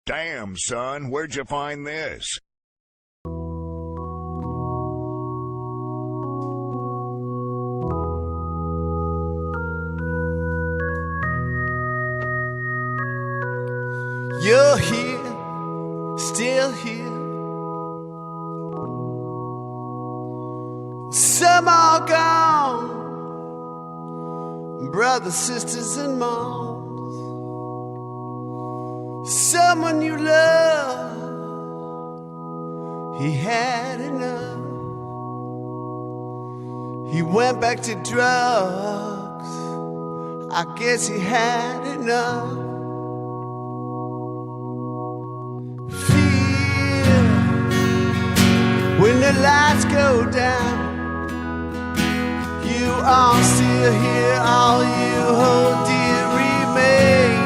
Damn, son, where'd you find this? You're here, still here. Some are gone, brothers, sisters, and moms. Someone you love, he had enough. He went back to drugs, I guess he had enough. Feel when the lights go down, you are still here, all you hold dear remain.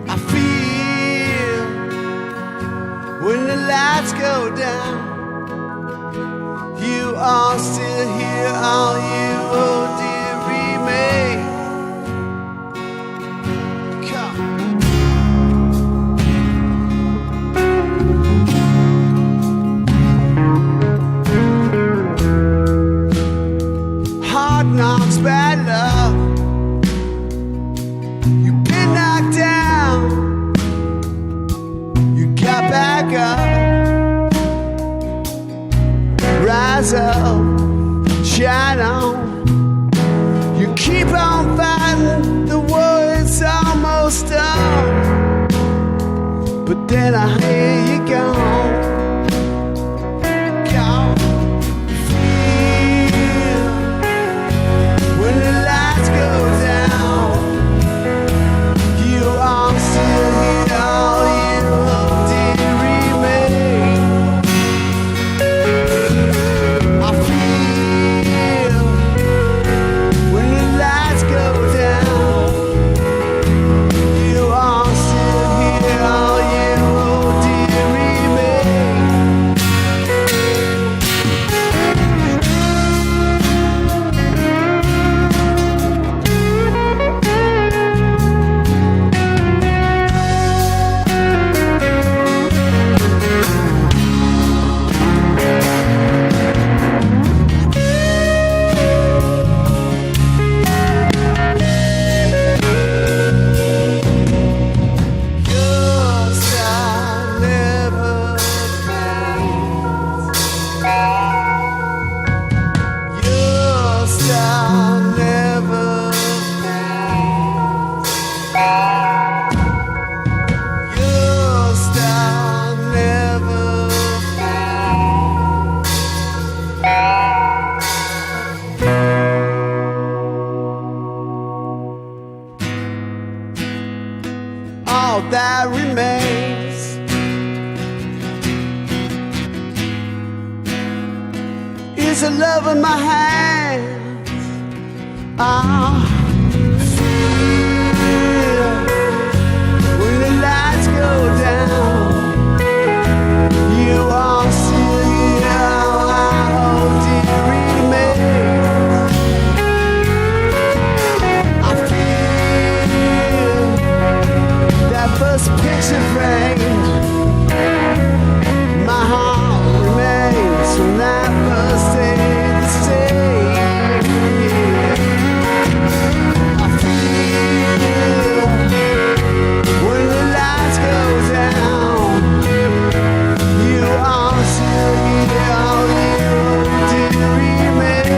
I feel when the lights go down, you are still here, all you hold dear remain. Come. Hard knocks, bad luck. You've been knocked down, you got back up. Rise up, shine on. You keep on fighting, the war is almost done. But then I hear you gone. All that remains is a love in my hands. I feel when the lights go down, you are still here, I hold dear remains. I feel that first picture framed, my heart remains from that first day to stay. I feel when the lights go down, you are still here, all you did remain.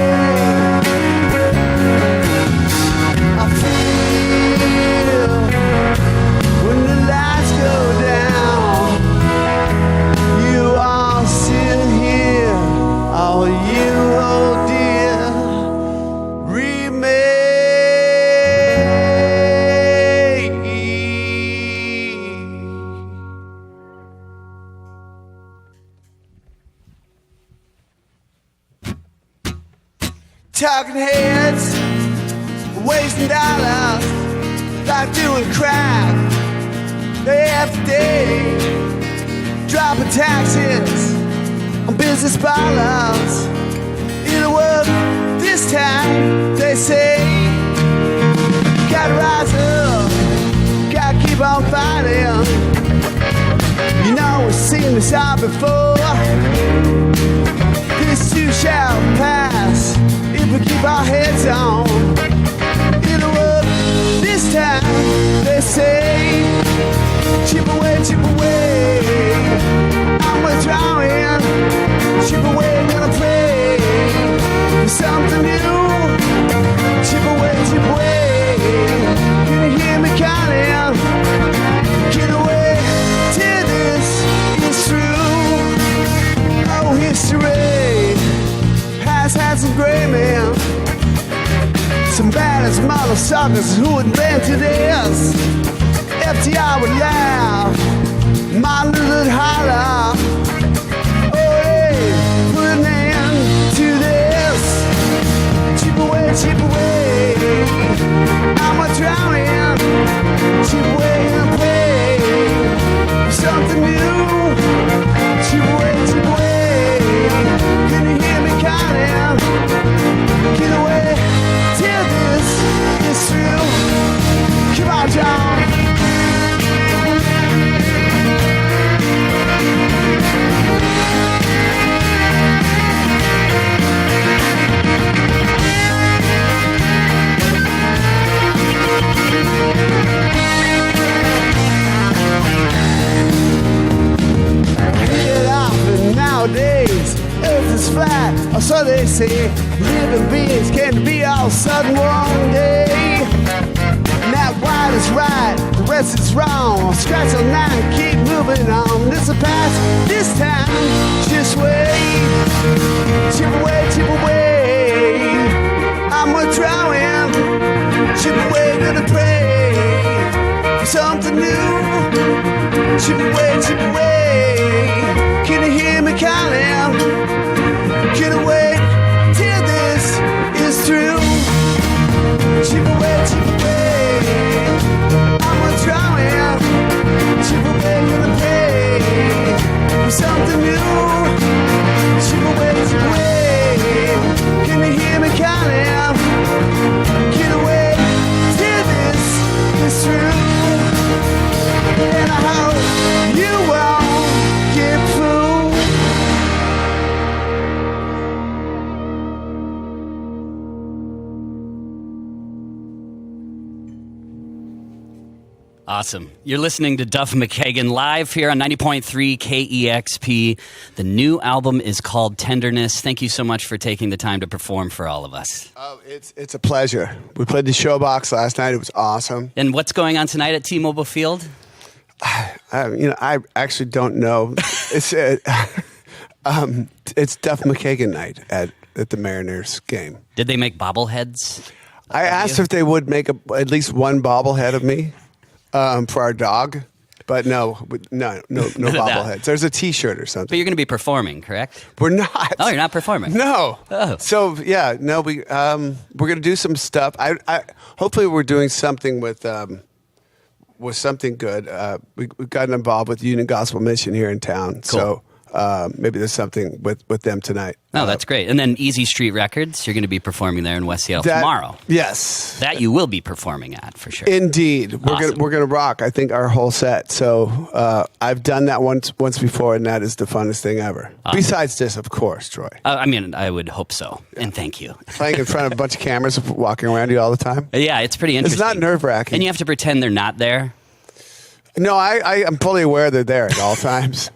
I feel when the lights go down, you are still here, all you hold dear remain. Talking heads, wasting dollars, like doing crack day after day, dropping taxes on business ballers. It'll work this time, they say. Gotta rise up, gotta keep on before. This too shall pass if we keep our heads on. It'll work this time, they say. Chip away, I'm withdrawing. Chip away, gonna pray for something new. Chip away, can you hear me calling? Get away till this is true. Oh, history has had some great men, some baddest mother suckers who invented this. FDR would laugh, Martin Luther would holler. Oh, hey, put an end to this. Chip away, I'm a drowning. Chip away and pray for something new. Chip away, can you hear me calling? Get away till this is through. Come on, John. Nowadays, Earth is flat, or so they say. Living beings can't be all sudden one day. Not white is right, the rest is wrong. Scratch on 9, keep moving on. This will pass, this time, just wait. Chip away, I'm withdrawing. Chip away, gonna pray for something new. Chip away, can you hear me calling? Get away till this is through. Chip away, I'm withdrawing. Chip away, gonna pray for something new. Chip away, can you hear me calling? Get away till this is through. And I hope you won't get fooled. Awesome. You're listening to Duff McKagan live here on 90.3 KEXP. The new album is called Tenderness. Thank you so much for taking the time to perform for all of us. Oh, it's a pleasure. We played the Showbox last night. It was awesome. And what's going on tonight at T-Mobile Field? I actually don't know. It's Duff McKagan night at the Mariners game. Did they make bobbleheads? I asked if they would make at least one bobblehead of me for our dog, but no bobbleheads. There's a T-shirt or something. But you're going to be performing, correct? We're not. Oh, you're not performing? No. Oh. So yeah, no. We're going to do some stuff. I hopefully we're doing something with something good. We've gotten involved with Union Gospel Mission here in town. Cool. So maybe there's something with them tonight. Oh, that's great. And then Easy Street Records, you're going to be performing there in West Seattle tomorrow. Yes. That you will be performing at, for sure. Indeed. Awesome. We're gonna rock, I think, our whole set. So I've done that once before, and that is the funnest thing ever. Awesome. Besides this, of course, Troy. I mean, I would hope so. Yeah. And thank you. Playing in front of a bunch of cameras walking around you all the time. Yeah, it's pretty interesting. It's not nerve-wracking. And you have to pretend they're not there. No, I am fully aware they're there at all times.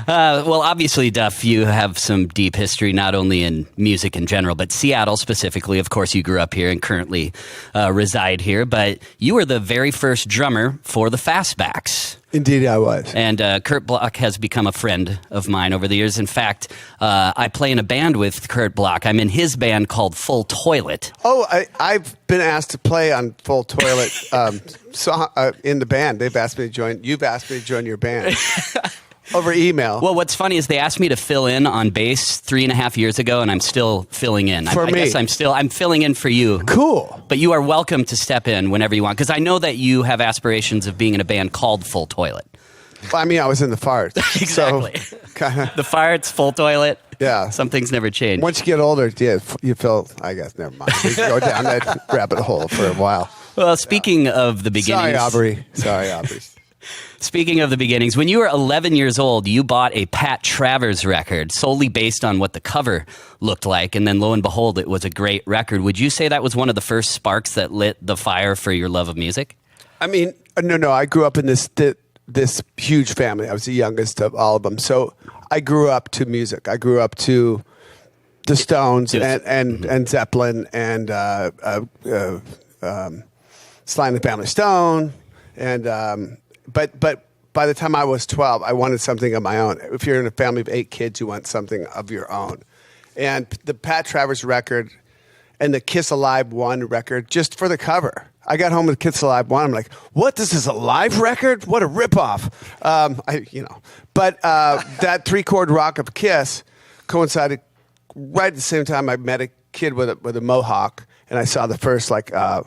Well, obviously, Duff, you have some deep history, not only in music in general, but Seattle specifically. Of course, you grew up here and currently reside here, but you were the very first drummer for the Fastbacks. Indeed, I was. And Kurt Block has become a friend of mine over the years. In fact, I play in a band with Kurt Block. I'm in his band called Full Toilet. Oh, I've been asked to play on Full Toilet in the band. They've asked me to join. You've asked me to join your band. Over email. Well, what's funny is they asked me to fill in on bass 3.5 years ago, and I'm still filling in. For me. I guess I'm filling in for you. Cool. But you are welcome to step in whenever you want, because I know that you have aspirations of being in a band called Full Toilet. I mean, I was in the Farts. Exactly. So, kinda, the Farts, Full Toilet. Yeah. Some things never change. Once you get older, yeah, you feel, I guess, never mind. You go down that rabbit hole for a while. Well, speaking of the beginnings. Sorry, Aubrey. Speaking of the beginnings, when you were 11 years old, you bought a Pat Travers record solely based on what the cover looked like. And then lo and behold, it was a great record. Would you say that was one of the first sparks that lit the fire for your love of music? I mean, no. I grew up in this huge family. I was the youngest of all of them. So I grew up to music. I grew up to the Stones and Zeppelin and Sly and the Family Stone. And but by the time I was 12, I wanted something of my own. If you're in a family of 8 kids, you want something of your own. And the Pat Travers record and the Kiss Alive 1 record, just for the cover. I got home with Kiss Alive 1. I'm like, what? This is a live record? What a ripoff. But that 3-chord rock of Kiss coincided right at the same time I met a kid with a mohawk, and I saw the first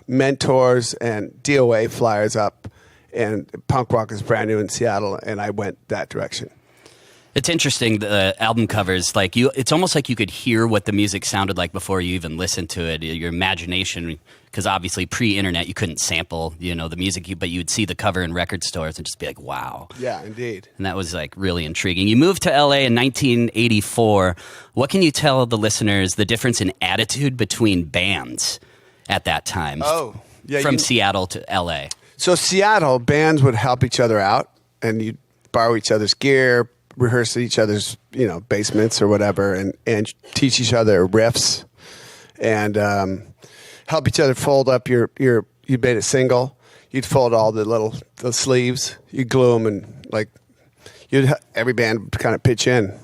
Mentors and DOA flyers up, and punk rock is brand new in Seattle, and I went that direction. It's interesting, the album covers, it's almost like you could hear what the music sounded like before you even listened to it. Your imagination, because obviously pre-internet you couldn't sample, the music, but you would see the cover in record stores and just be like, wow. Yeah, indeed. And that was really intriguing. You moved to LA in 1984. What can you tell the listeners the difference in attitude between bands at that time? Oh, yeah. From Seattle to LA. So Seattle, bands would help each other out, and you'd borrow each other's gear, rehearse at each other's, basements or whatever, and teach each other riffs, and help each other fold up you made a single. You'd fold all the sleeves, you'd glue them, and every band would kind of pitch in.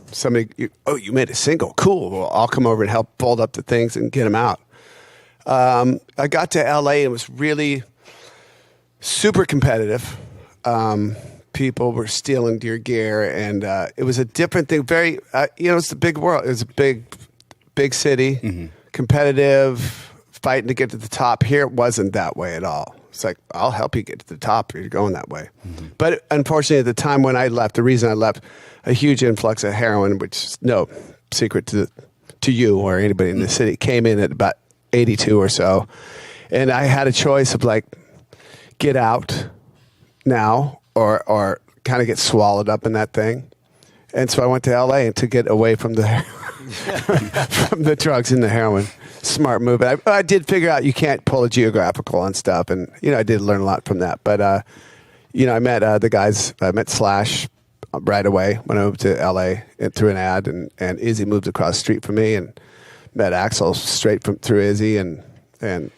You made a single, cool. Well, I'll come over and help fold up the things and get them out. I got to LA and it was really super competitive. People were stealing your gear, and it was a different thing. Very, it's a big world. It was a big city, competitive, fighting to get to the top. Here, it wasn't that way at all. It's like, I'll help you get to the top if you're going that way. But unfortunately, at the time when I left, the reason I left, a huge influx of heroin, which is no secret to you or anybody in the city, came in at about 82 or so. And I had a choice of get out now or kind of get swallowed up in that thing. And so I went to LA and to get away from the from the drugs and the heroin. Smart move. I did figure out you can't pull a geographical on stuff, and I did learn a lot from that. But I met the guys. I met Slash right away when I moved to LA and through an ad, and Izzy moved across the street from me, and met Axl straight through Izzy, and the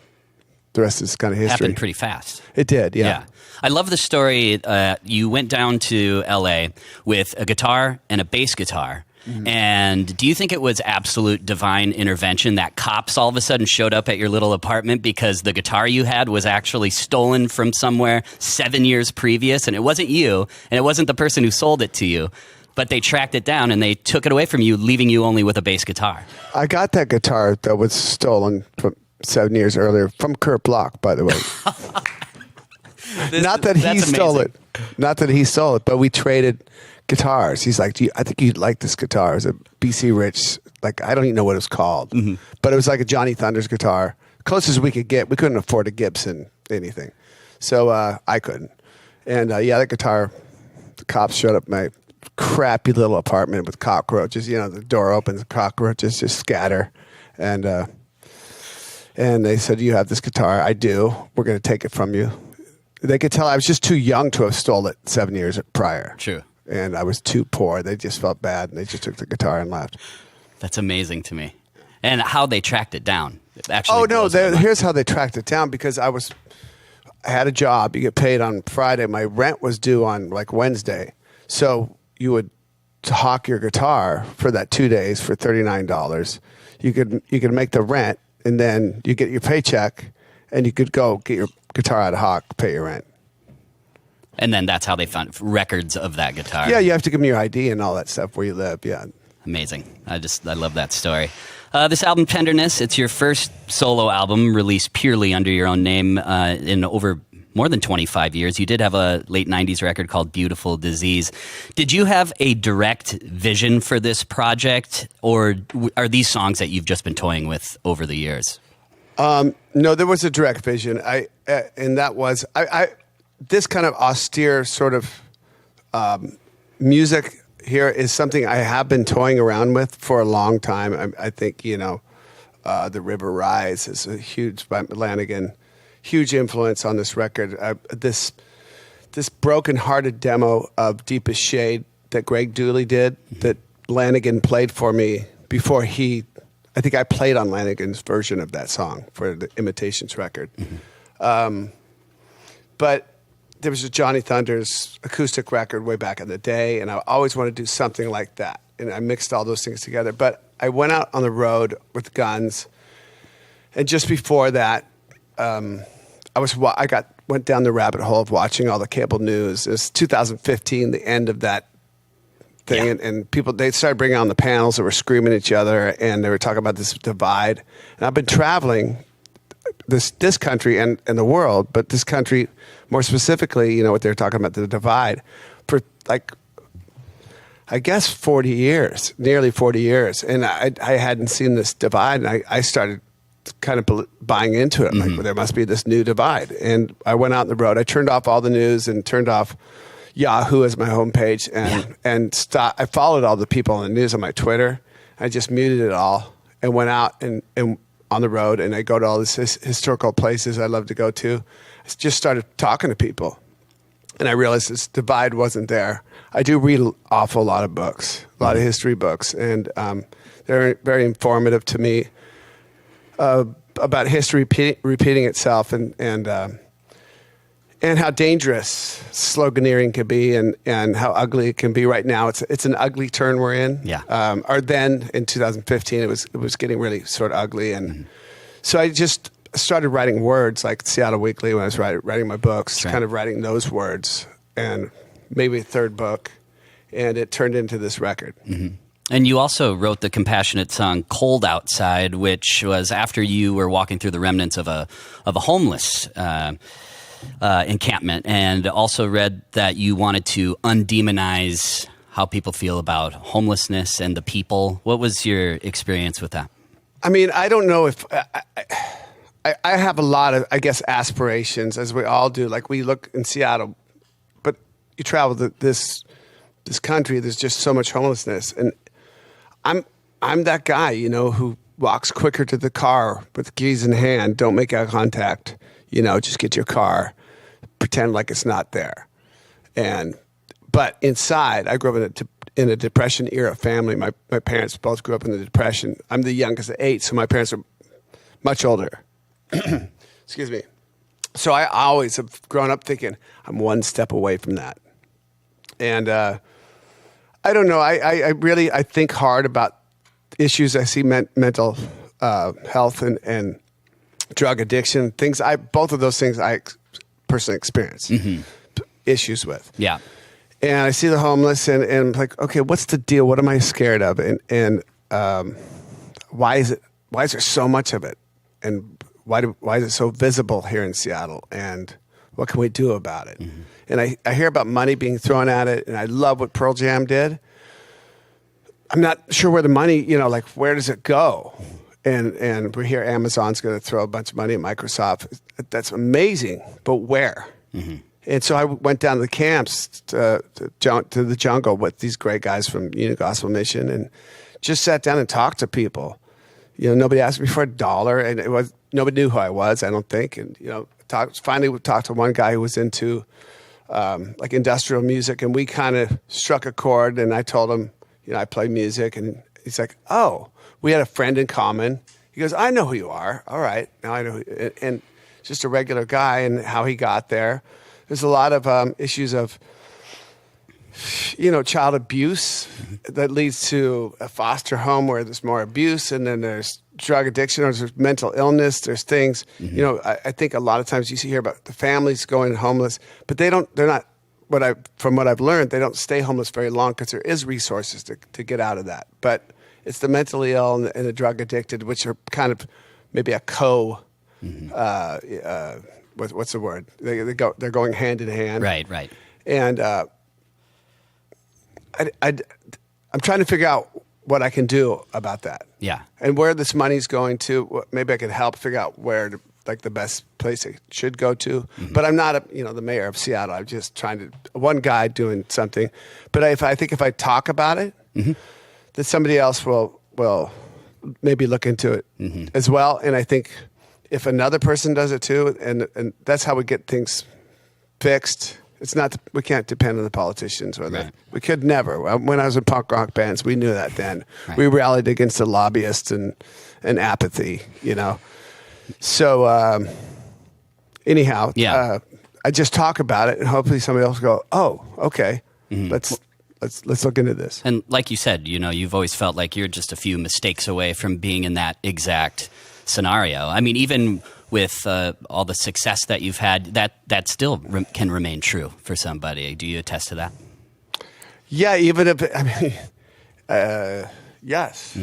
rest is kind of history. Happened pretty fast. It did, yeah. I love the story. You went down to L.A. with a guitar and a bass guitar. Mm-hmm. And do you think it was absolute divine intervention that cops all of a sudden showed up at your little apartment because the guitar you had was actually stolen from somewhere 7 years previous, and it wasn't you, and it wasn't the person who sold it to you, but they tracked it down and they took it away from you, leaving you only with a bass guitar? I got that guitar that was stolen from 7 years earlier from Kurt Bloch, by the way. Not that he stole it. Not that he stole it, but we traded guitars. He's like, I think you'd like this guitar. It was a BC Rich, I don't even know what it was called, but it was like a Johnny Thunders guitar. Closest we could get. We couldn't afford a Gibson anything. So I couldn't. And that guitar, the cops showed up at my crappy little apartment with cockroaches. The door opens, cockroaches just scatter. And they said, you have this guitar. I do. We're going to take it from you. They could tell I was just too young to have stolen it 7 years prior. True. And I was too poor. They just felt bad, and they just took the guitar and left. That's amazing to me. And how they tracked it down. Here's how they tracked it down, because I had a job. You get paid on Friday. My rent was due on Wednesday. So you would hawk your guitar for that 2 days for $39. You could make the rent, and then you get your paycheck, and you could go get your guitar out of hawk, pay your rent. And then that's how they found records of that guitar. Yeah, you have to give them your ID and all that stuff where you live, yeah. Amazing. I love that story. This album, Tenderness, it's your first solo album released purely under your own name in over more than 25 years. You did have a late 90s record called Beautiful Disease. Did you have a direct vision for this project, or are these songs that you've just been toying with over the years? No, there was a direct vision. And that was, this kind of austere sort of music here is something I have been toying around with for a long time. I think, The River Rise is a huge, by Lanigan, huge influence on this record. This broken-hearted demo of Deepest Shade that Greg Dooley did, that Lanigan played for me before I think I played on Lanigan's version of that song for the Imitations record. But there was a Johnny Thunders acoustic record way back in the day, and I always wanted to do something like that. And I mixed all those things together. But I went out on the road with Guns, and just before that, went down the rabbit hole of watching all the cable news. It was 2015, the end of that thing, and people, they started bringing on the panels that were screaming at each other, and they were talking about this divide. And I've been traveling this country and the world, but this country more specifically, what they were talking about, the divide, for like, I guess 40 years, nearly 40 years. And I hadn't seen this divide, and I started kind of buying into it. Like, well, there must be this new divide. And I went out on the road. I turned off all the news and turned off Yahoo as my homepage, and I followed all the people on the news on my Twitter. I just muted it all and went out and on the road, and I go to all these historical places I love to go to. I just started talking to people, and I realized this divide wasn't there. I do read an awful lot of books, a lot of history books, and they're very informative to me about history repeating itself, and how dangerous sloganeering can be, and how ugly it can be. Right now, it's an ugly turn we're in. Yeah. Or then in 2015, it was getting really sort of ugly, and so I just started writing words like Seattle Weekly when I was writing my books, kind of writing those words, and maybe a third book, and it turned into this record. And you also wrote the compassionate song "Cold Outside," which was after you were walking through the remnants of a homeless encampment, and also read that you wanted to undemonize how people feel about homelessness and the people. What was your experience with that? I mean, I don't know if I have a lot of, I guess, aspirations, as we all do. Like, we look in Seattle, but you travel to this country, there's just so much homelessness, and I'm that guy, who walks quicker to the car with keys in hand. Don't make eye contact. Just get your car, pretend like it's not there. But inside, I grew up in a Depression era family. My parents both grew up in the Depression. I'm the youngest of 8, so my parents are much older. Excuse me. So I always have grown up thinking I'm one step away from that. And I don't know. I really think hard about issues. I see mental health and drug addiction, both of those things I personally experience issues with. Yeah. And I see the homeless, and I'm like, okay, what's the deal? What am I scared of? And why is there so much of it? And why is it so visible here in Seattle? And what can we do about it? And I hear about money being thrown at it, and I love what Pearl Jam did. I'm not sure where the money, where does it go? And we hear Amazon's going to throw a bunch of money at Microsoft. That's amazing, but where? And so I went down to the camps to the jungle with these great guys from Unity Gospel Mission, and just sat down and talked to people. Nobody asked me for $1, and nobody knew who I was, I don't think. And finally talked to one guy who was into like industrial music, and we kind of struck a chord. And I told him, I play music, and he's like, "Oh, we had a friend in common." He goes, "I know who you are. All right, now I know." And just a regular guy, and how he got there. There's a lot of issues of, child abuse that leads to a foster home where there's more abuse, and then there's drug addiction, or there's mental illness. There's things, I think a lot of times you hear about the families going homeless, but they're not. From what I've learned, they don't stay homeless very long because there is resources to get out of that. But it's the mentally ill and the drug addicted, which are kind of maybe a what's the word? They're going hand in hand. Right. And I'm trying to figure out what I can do about that. Yeah. And where this money's going to. Maybe I could help figure out where like the best place it should go to. But I'm not the mayor of Seattle. I'm just trying to one guy doing something. But if I talk about it, that somebody else will maybe look into it as well. And I think if another person does it too, and that's how we get things fixed. It's not we can't depend on the politicians or we could never. When I was in punk rock bands, we knew that then. Right. We rallied against the lobbyists and apathy, So anyhow, I just talk about it, and hopefully somebody else will go, oh, okay, let's look into this. And like you said, you've always felt like you're just a few mistakes away from being in that exact scenario. I mean, even with all the success that you've had, that still can remain true for somebody. Do you attest to that? Yeah, even if yes,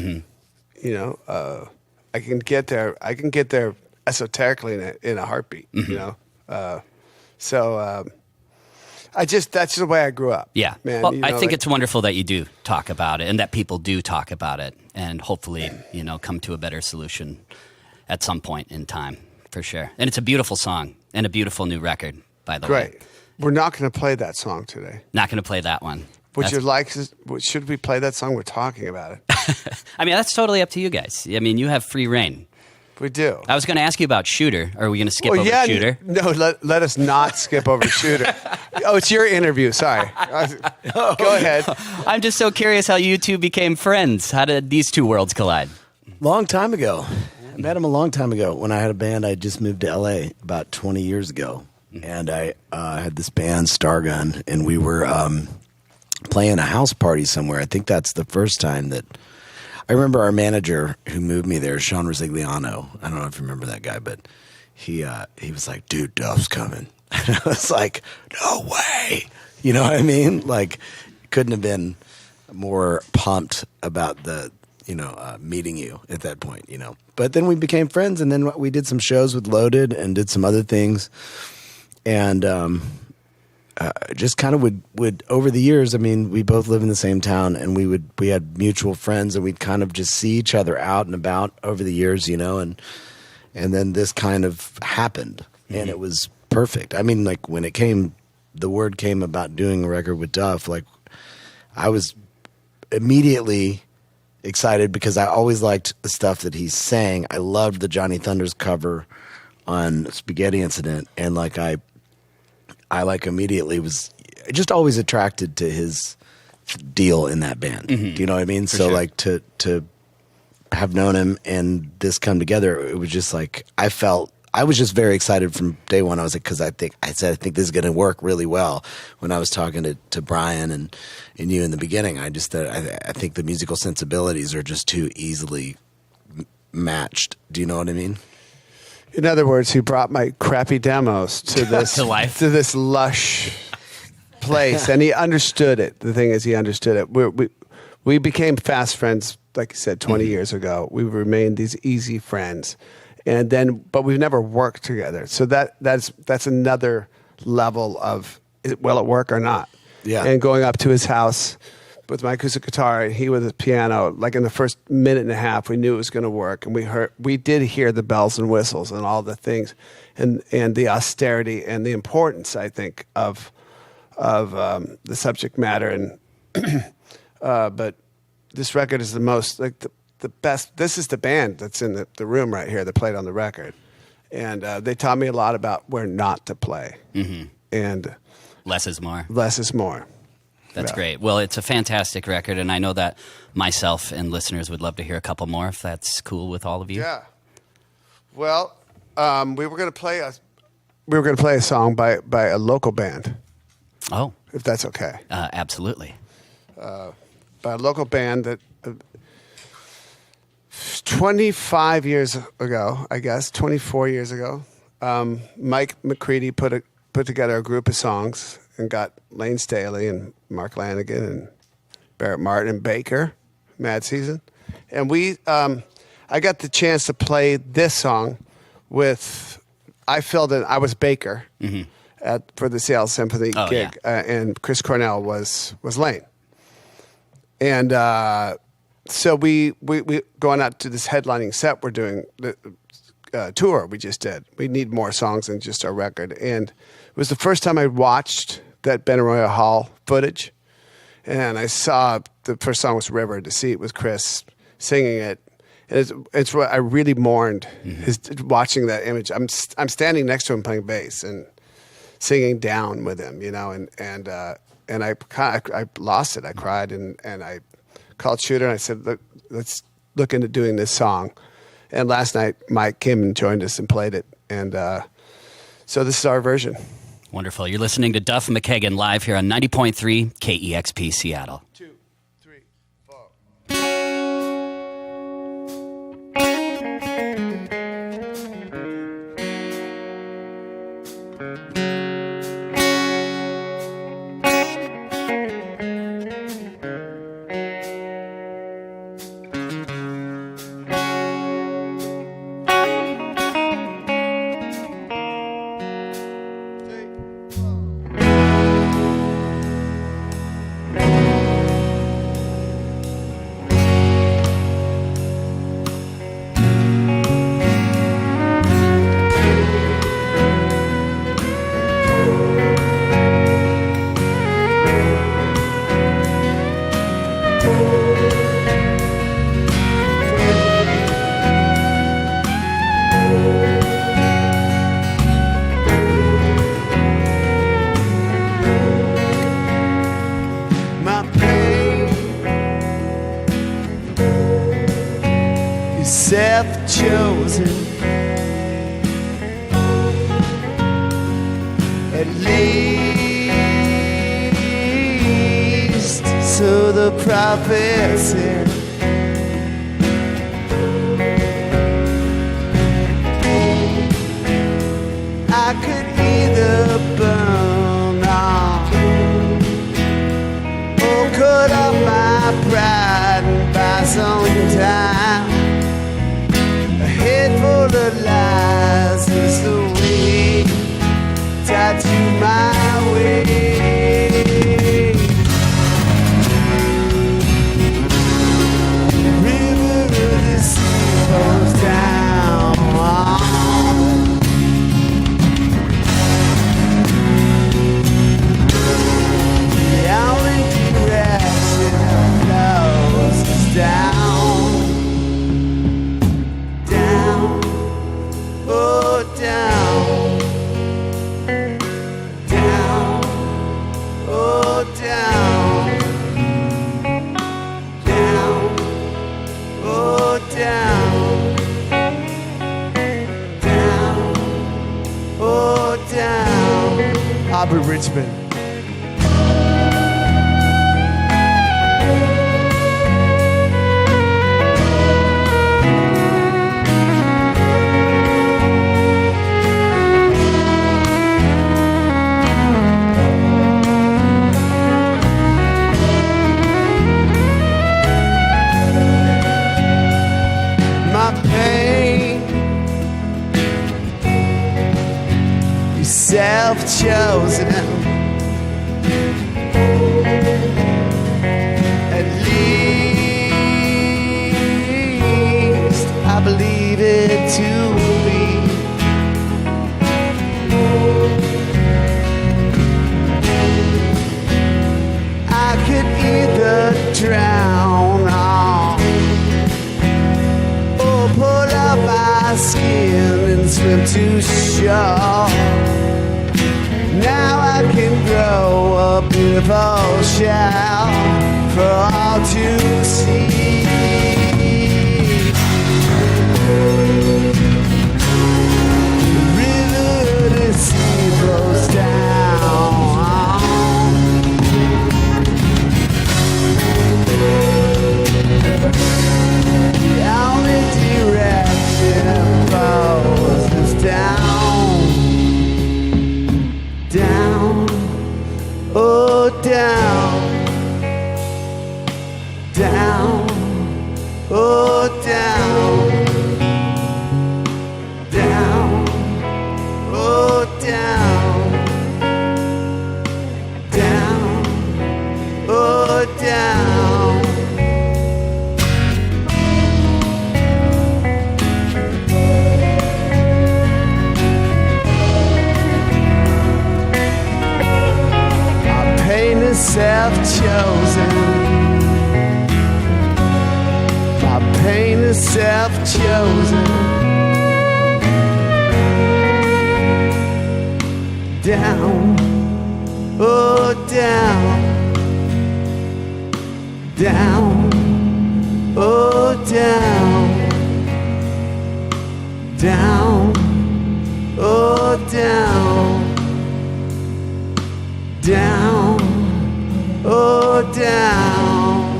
I can get there. I can get there esoterically in a heartbeat. So that's the way I grew up. Yeah, man. Well, I think it's wonderful that you do talk about it and that people do talk about it, and hopefully, come to a better solution at some point in time. For sure. And it's a beautiful song and a beautiful new record, by the way. Great. We're not going to play that song today. Not going to play that one. Should we play that song? We're talking about it. I mean, that's totally up to you guys. I mean, you have free reign. We do. I was going to ask you about Shooter. Are we going to skip over Shooter? No, let us not skip over Shooter. Oh, it's your interview. Sorry. Go ahead. I'm just so curious how you two became friends. How did these two worlds collide? Long time ago. I met him a long time ago when I had a band. I just moved to L.A. about 20 years ago. And I had this band, Stargun, and we were playing a house party somewhere. I think that's the first time that I remember our manager who moved me there, Sean Rosigliano. I don't know if you remember that guy, but he was like, dude, Duff's coming. And I was like, no way. You know what I mean? Like, couldn't have been more pumped about the meeting you at that point, But then we became friends, and then we did some shows with Loaded and did some other things. And just kind of would over the years, I mean, we both live in the same town, and we had mutual friends, and we'd kind of just see each other out and about over the years, and then this kind of happened, and it was perfect. I mean, like, when the word came about doing a record with Duff, like, I was immediately excited because I always liked the stuff that he sang. I loved the Johnny Thunders cover on Spaghetti Incident, and like I like immediately was just always attracted to his deal in that band. Do you know what I mean? So sure. Like to have known him and this come together, it was just like I was just very excited from day one. I was like, because I think this is going to work really well. When I was talking to Brian and you in the beginning, I think the musical sensibilities are just too easily matched. Do you know what I mean? In other words, he brought my crappy demos to this to life, to this lush place, and he understood it. The thing is, he understood it. We became fast friends, like you said, 20 years ago. We remained these easy friends. And then, but we've never worked together. So that's another level of, will it work or not? Yeah. And going up to his house with my acoustic guitar and he with his piano, like in the first minute and a half, we knew it was going to work. And we did hear the bells and whistles and all the things, and the austerity and the importance, I think, of the subject matter. And but this record is the most like the best. This is the band that's in the room right here that played on the record, and they taught me a lot about where not to play. And less is more. Less is more. That's great. Well, it's a fantastic record, and I know that myself and listeners would love to hear a couple more if that's cool with all of you. Yeah. Well, we were going to play a song by a local band. Oh, if that's okay. Absolutely. By a local band that 25 years ago, I guess, 24 years ago, Mike McCready put together a group of songs and got Lane Staley and Mark Lanigan and Barrett Martin and Baker, Mad Season. And I got the chance to play this song I filled in, I was Baker for the Seattle Symphony gig, and Chris Cornell was Lane. And so we going out to this headlining set we're doing, tour we just did. We need more songs than just our record. And it was the first time I watched that Benaroya Hall footage. And I saw the first song was River, Deceit with Chris singing it. And it's what I really mourned is watching that image. I'm standing next to him playing bass and singing Down with him, and I lost it. I cried and I called Shooter and I said, look, let's look into doing this song. And last night Mike came and joined us and played it. And so this is our version. Wonderful. You're listening to Duff McKagan live here on 90.3 KEXP Seattle. 2, 3, 4. Self-chosen, at least, so the prophet said. I could either burn off or cut off my pride and buy some time. Head full of lies is the way tattoo my way. River of the sea flows down. The only direction flows is down. Aubrey Richmond. My pain is self-chosen. At least I believe it to be. I could either drown or pull up my skin and swim to shore. Now I can grow a beautiful shell for all to see. The river the sea flows down. The only direction flows is down. Down, oh down, down. self-chosen. My pain is self-chosen. Down, oh down, down, oh down, down, oh down, down, oh down.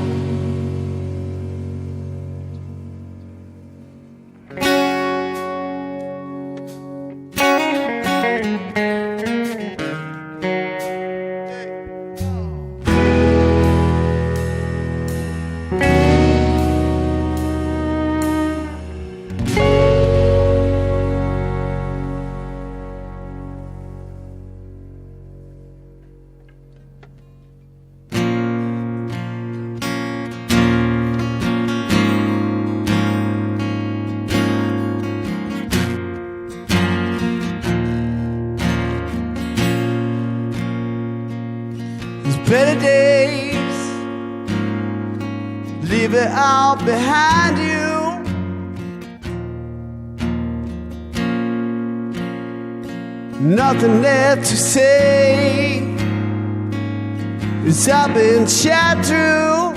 Better days, leave it all behind you. Nothing left to say, it's all been shot through.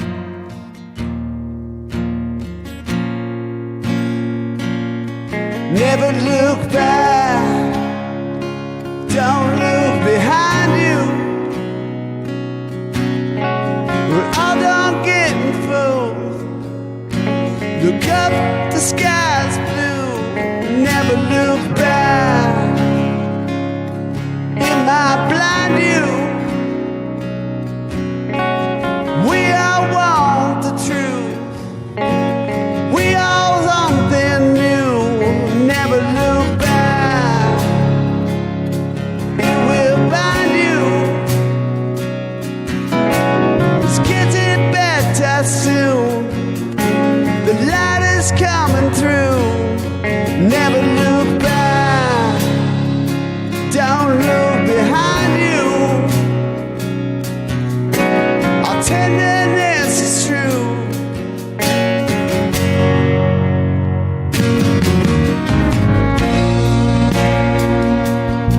Never look back, don't look behind you. We're all done getting fooled. Look up, the sky's blue. Never look back. It might blind you. We all want the truth. We all want something new. Never look back. It will bind you. It's getting better soon. The light is coming through. Never look back. Don't look behind you. Our tenderness is true.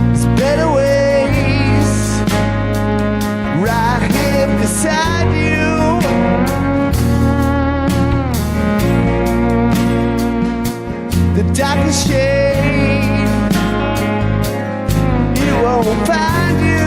There's better ways right here beside you. The darkest shade, it won't find you.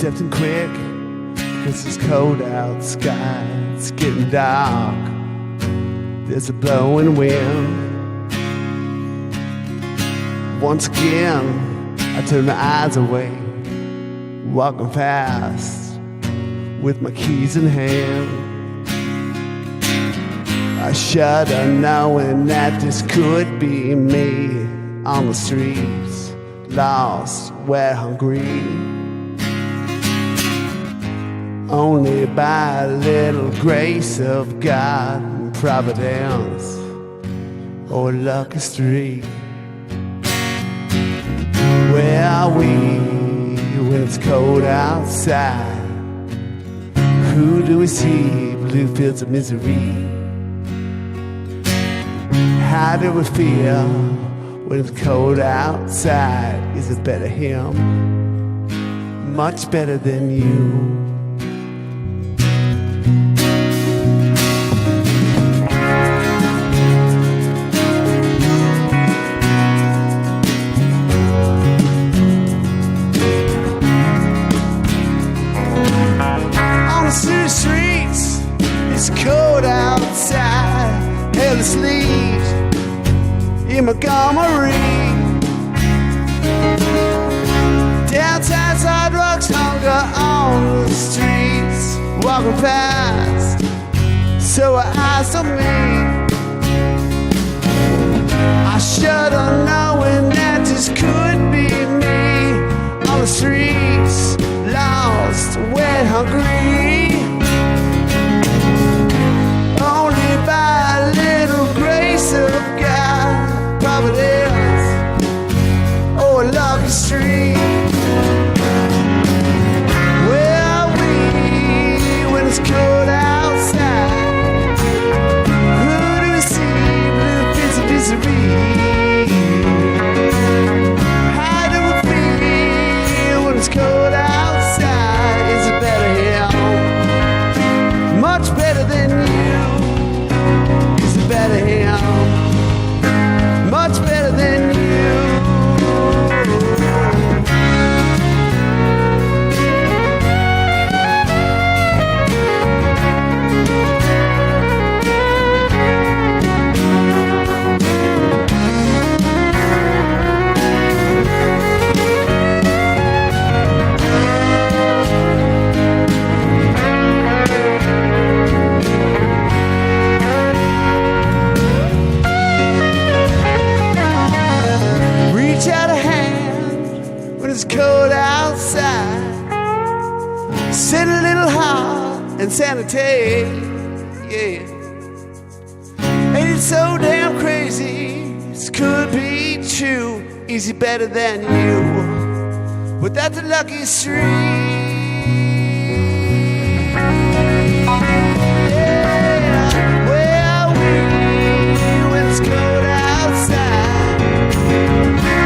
stepped in quick, because it's cold out sky. It's getting dark. There's a blowing wind. Once again, I turned my eyes away, walking fast with my keys in hand. I shudder knowing that this could be me on the streets, lost, wet, hungry. Only by a little grace of God and providence or lucky street. Where are we when it's cold outside? Who do we see? Blue fields of misery. How do we feel when it's cold outside? Is it better him? Much better than you. On the city streets, it's cold outside. Hell is sleet in Montgomery. Downtown's hard rocks, hunger on the streets, walking past, so her eyes on me. I shudder knowing that this could be me on the streets, lost, wet, hungry. Only by a little grace of God, providence, or a lucky street. Where are we when it's cold outside? Who do we see? Blue fields of misery. How do we feel when it's cold outside? Is it better here? Much better than you. Is it better here? Much better than you. Reach out a hand when it's cold outside. Send a little heart and sanitate. Yeah. Ain't it so damn crazy? This could be true. Easy better than you. But that's a lucky street. Yeah. Where are we when it's cold outside?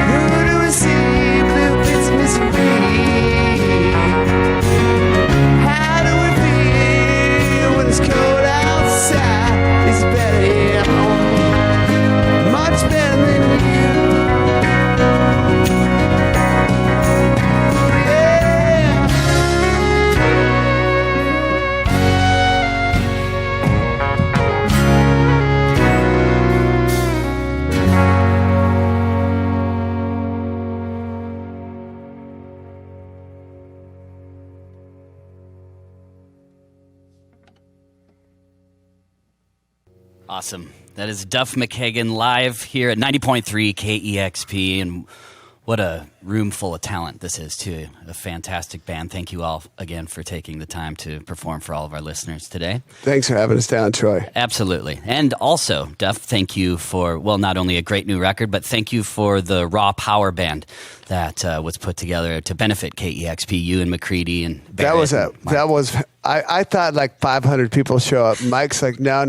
Who do we see? Blue fields of misery. How do we feel when it's cold outside? Is it better here? Much better than you. Yeah. Awesome. That is Duff McKagan live here at 90.3 KEXP. And what a room full of talent this is, too. A fantastic band. Thank you all again for taking the time to perform for all of our listeners today. Thanks for having us down, Troy. Absolutely. And also, Duff, thank you for, well, not only a great new record, but thank you for the Raw Power Band that was put together to benefit KEXP, you and McCready and Barrett. I thought like 500 people show up. Mike's like, no,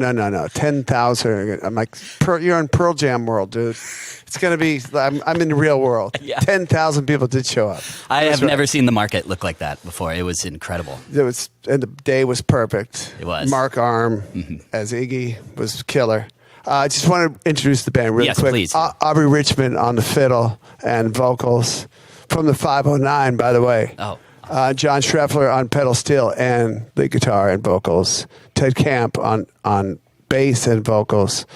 10,000. I'm like, you're in Pearl Jam world, dude. It's going to be, I'm in the real world. Yeah. 10,000 people did show up. I have never seen the market look like that before. It was incredible. And the day was perfect. It was. Mark Arm as Iggy was killer. I just want to introduce the band really quick. Please. Aubrey Richmond on the fiddle and vocals from the 509, by the way. Oh, John Schreffler on pedal steel and lead guitar and vocals. Ted Camp on bass and vocals.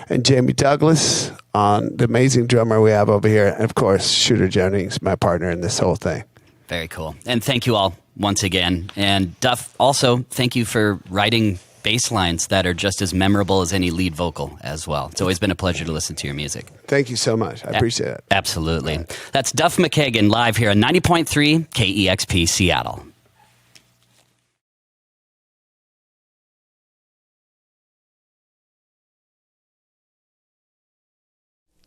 And Jamie Douglas on the amazing drummer we have over here. And, of course, Shooter Jennings, my partner in this whole thing. Very cool. And thank you all once again. And Duff, also, thank you for writing bass lines that are just as memorable as any lead vocal as well. It's always been a pleasure to listen to your music. Thank you so much. I appreciate it. Absolutely. That's Duff McKagan live here on 90.3 KEXP Seattle.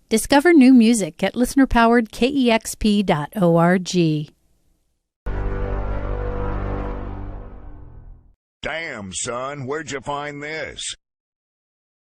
Discover new music at listener-powered KEXP.org. Damn, son, where'd you find this?